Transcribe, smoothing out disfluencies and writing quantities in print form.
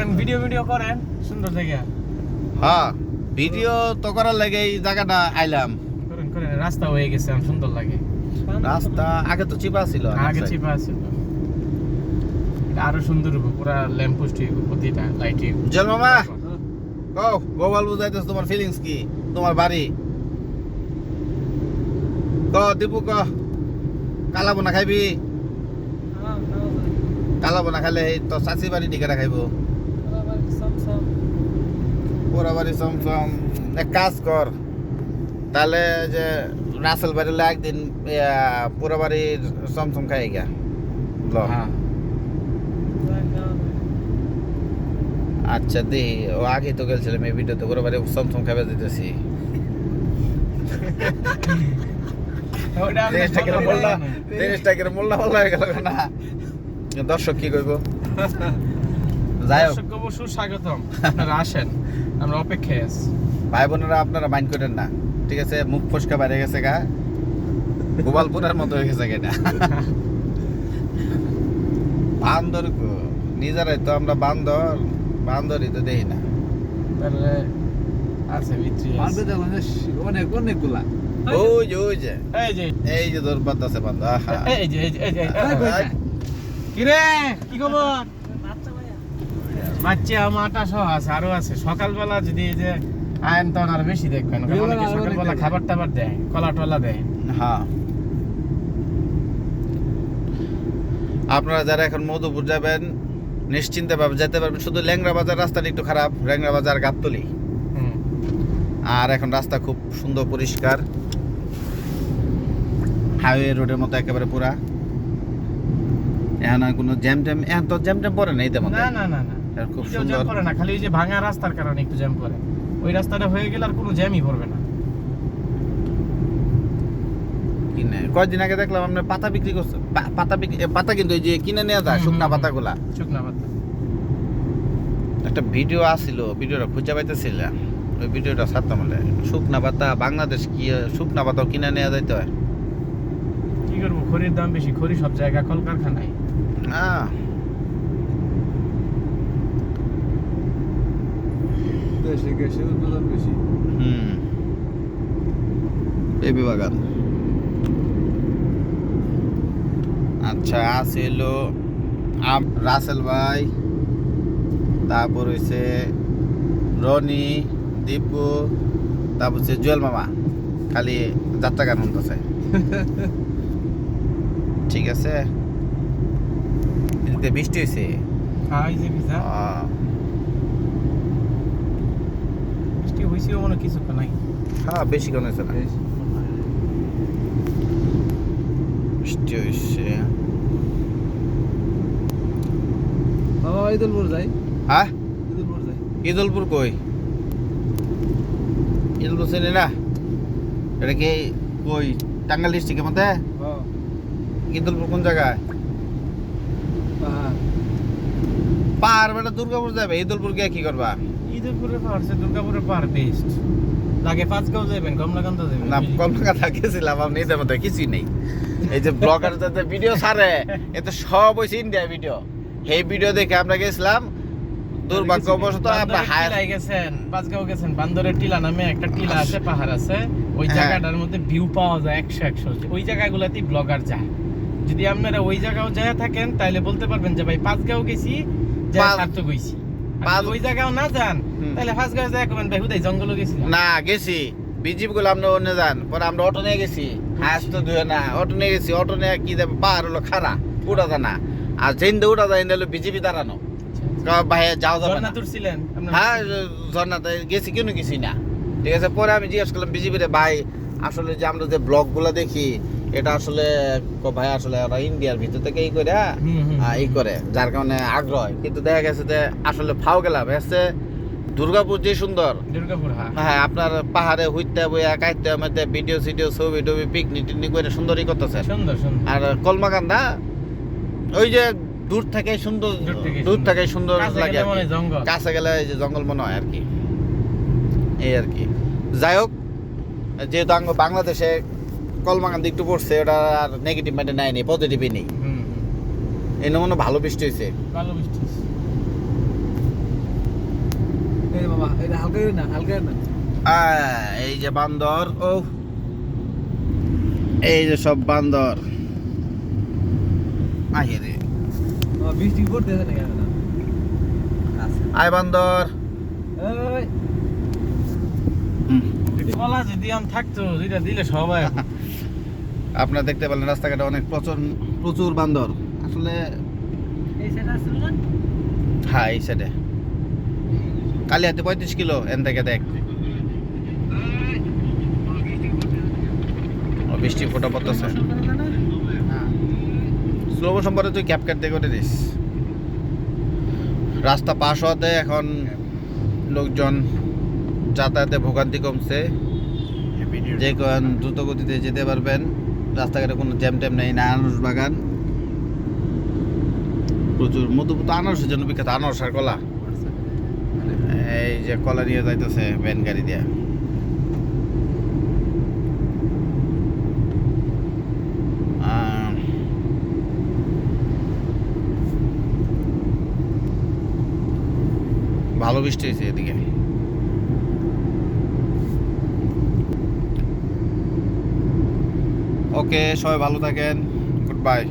করেন ভিডিও করেন সুন্দর জায়গা। হ্যাঁ ভিডিও তো করার লাগে এই জায়গাটা আইলাম। করেন রাস্তা হয়ে গেছে সুন্দর লাগে। রাস্তা আগে তো চিপা ছিল, আগে চিপা ছিল, আরো সুন্দর হবে পুরা ল্যাম্প পোস্ট প্রতিটা লাইটিং। জল মামা কও গোপাল বুঝাইতেছ তোমার ফিলিংস কি, তোমার বাড়ি ক দীপু ক কালা বোনা খাইবি? কালা বোনা খাইলে এই তো চাচি বাড়ি ডিকাটা খাইব। পুরা বাড়ি সমসম। এক কাজ কর তাহলে যে রাসেল বাড়িলে একদিন পুরা বাড়ির সমসম খাই গা। আচ্ছা দি ও আগে তো গেছিলাম এই ভিডিওতে পুরো বাড়ি সমসম খাইবে দিতেছি। জিনিসটা মোল্লা হয়ে গেল না, দর্শক কি কইব? যাই হোক সুস্বাগতম, আপনারা আসেন, আমরা অপেক্ষায় আছি। ভাই বোনেরা আপনারা মাইন্ড করেন না, ঠিক আছে? মুখ ফসকা বাইরে গেছে গা, গোপালপুরের মতো হয়ে গেছে এটা। বান্দর নিজেরাই তো আমরা বান্দরই তো দেখি না। তাহলে আছে অনেকগুলা ওই যে এই যে দরবাদ আছে বান্দা। এই যে কি রে কি খবর? বাচ্চা মাটা সহ আছে, আরো আছে। সকালবেলা যদি এই যে আয়ন তখন আর বেশি দেখবেন, অনেকে সকালবেলা খাবার টাবার দেয়, কলা টলা দেয়। হ্যাঁ আপনারা যারা এখন মধুপুর যাবেন নিশ্চিন্তে ভাবে যেতে পারবেন। শুধু ল্যাংড়া বাজার রাস্তাটা একটু খারাপ, ল্যাংড়া বাজার গাবতলি। আর এখন রাস্তা খুব সুন্দর পরিষ্কার, হাইওয়ে রোডের মতো একেবারে পুরা। এখন আর কোনো জ্যাম এখন তো জ্যাম পড়ে না, এই তেমন না খুব জ্যাম সুন্দর পড়ে না, খালি ওই যে ভাঙা রাস্তার কারণে একটু জ্যাম পড়ে। ওই রাস্তাটা হয়ে গেলে আর কোনো জ্যামই পড়বে না। কিনে কয়েকদিন আগে দেখলাম আমরা পাতা বিক্রি করছে, পাতা কিন্তু এই যে কিনে নেওয়া যায় শুকনা পাতাগুলা। শুকনা পাতা একটা ভিডিও আসছিল, ভিডিওটা খুঁজে পাইতেছিলাম, ওই ভিডিওটা ছাড়তাম হলে। শুকনা পাতা বাংলাদেশ কি শুকনা পাতাও কিনে নেওয়া যাইতে হয়? কি করবো, খড়ির দাম বেশি, খড়ি সব জায়গায় কলকারখানায়। গ্যাসের উৎপাদন বেশি। বেবি বাগান। আচ্ছা আসিল রাসেল ভাই, তারপর হইছে রনি, দীপু, তারপর হচ্ছে জুয়েল মামা। খালি যাত্রা গান শুনতেছে। ঠিক আছে, এদিকে বৃষ্টি হয়েছে। বৃষ্টি হয়েছেও মনে কিছু নাই। হ্যাঁ বেশিক্ষণ হয়েছে না, বৃষ্টি হয়েছে। বাবা ঈদুলপুর যাই। হ্যাঁ ঈদুলপুর যাই। ঈদুলপুর কই? ঈদুলপুর চিনি না, এটা কি কই টাঙ্গাইল ডিস্ট্রিক্টের মধ্যে? ঈদুলপুর কোন জায়গায়? পাহাড় বেটা দুর্গাপুর যাবে, ঈদুলপুর গিয়ে কি করবা? ঈদুলপুরের পাহাড় সে দুর্গাপুরের পাহাড় বেস্ট লাগে। পাঁচগাঁও যাবেন, কমলাকান্ত যাবেন না? কলকাতা গেছিলাম, আপনি এদের মধ্যে কিছুই নেই। এই যে ব্লগার যাতে ভিডিও ছাড়ে, এতে সব হয়েছে ইন্ডিয়া ভিডিও। এই ভিডিও দেখে আমরা গেছিলাম, দুর্ভাগ্যবশত আমরা হাই গেছেন, পাঁচগাঁও গেছেন। বান্দরের টিলা নামে একটা টিলা আছে, পাহাড় আছে, ওই জায়গাটার মধ্যে ভিউ পাওয়া যায় 100 ওই জায়গাগুলোতেই ব্লগার যায়। যদি আপনারা ওই জায়গাও যায় থাকেন তাহলে বলতে পারবেন যে ভাই পাঁচগাঁও গেছি, সার্থক হইছি। ওই জায়গাও না যান তাহলে পাঁচগাঁও যায় কমেন ভাই হুদাই জঙ্গলও গেছি না। গেছি বিজিপ গুলো আমরা অন্য যান, পরে আমরা অটো নিয়ে গেছি। হাঁস তো ধুয়ে না, অটো নিয়ে গেছি। অটো নিয়ে কি যাবে, পাহাড় হলো খাড়া, উঠা যায় না। আর যেন উঠা যায় হলো বিজিবি দাঁড়ানো, ভাই যাও যাবে না। হ্যাঁ ঝর্ণাতে গেছি, কেন গেছি না। ঠিক আছে, পরে আমি জিজ্ঞেস করলাম বিজিবিরে, ভাই আসলে যে আমরা যে ব্লগ গুলা দেখি এটা আসলে ভাই আসলে ওরা ইন্ডিয়ার ভিতর থেকে এই করে যার কারণে আগ্রহ। কিন্তু দেখা গেছে যে আসলে ফাও গেলাম এসে দুর্গাপুর যে সুন্দর। দুর্গাপুর হ্যাঁ আপনার পাহাড়ে হইতে বইয়া কাইতে মধ্যে ভিডিও সিডিও ছবি টবি পিকনিক টিকনিক করে সুন্দরই করতেছে। আর কলমাকান্দা ওই যে দূর থেকে সুন্দর লাগে, কাছে গেলে যে জঙ্গল মনে হয় আর কি। এই আর কি। যাই হোক, যেহেতু বাংলাদেশে কলমাকান্দি একটু পড়ছে, ওটা আর নেগেটিভ মানে নেয়নি, পজিটিভই নেই। এই নমুনা ভালো বৃষ্টি হয়েছে। হালকা না হালকা না এই যে বান্দর, ও এই যে সব বান্দর আহে রে। বৃষ্টি পড়তেছে না কেন না আয় বান্দর। এই কলা যদি আম থাকতো দুইটা দিলে সবাই আপনারা দেখতে পেলেন রাস্তাঘাটে অনেক প্রচুর বান্দর আসলে। এই সেটা আসলে না হ্যাঁ এই সাইডে কালিয়াতে 35 কিলো এন থেকে দেখ। ও বৃষ্টি ফোটা পড়তেছে। স্লো মোশন পরে তুই ক্যাপকাট দিয়ে করে দিস। রাস্তা পাশ হওয়াতে এখন লোকজন যাতায়াতে ভোগান্তি কমছে, যে কারণ দ্রুত গতিতে যেতে পারবেন। রাস্তাঘাটে কোনো জ্যাম ট্যাম নেই। না আনারস বাগান প্রচুর, মধুপুর আনারসের জন্য বিখ্যাত, আনারস আর কলা। এই যে কলা নিয়ে যাইতেছে ভ্যান গাড়ি দিয়ে। ভালো বৃষ্টি হয়েছে এদিকে। ওকে, সবাই ভালো থাকেন, গুড বাই।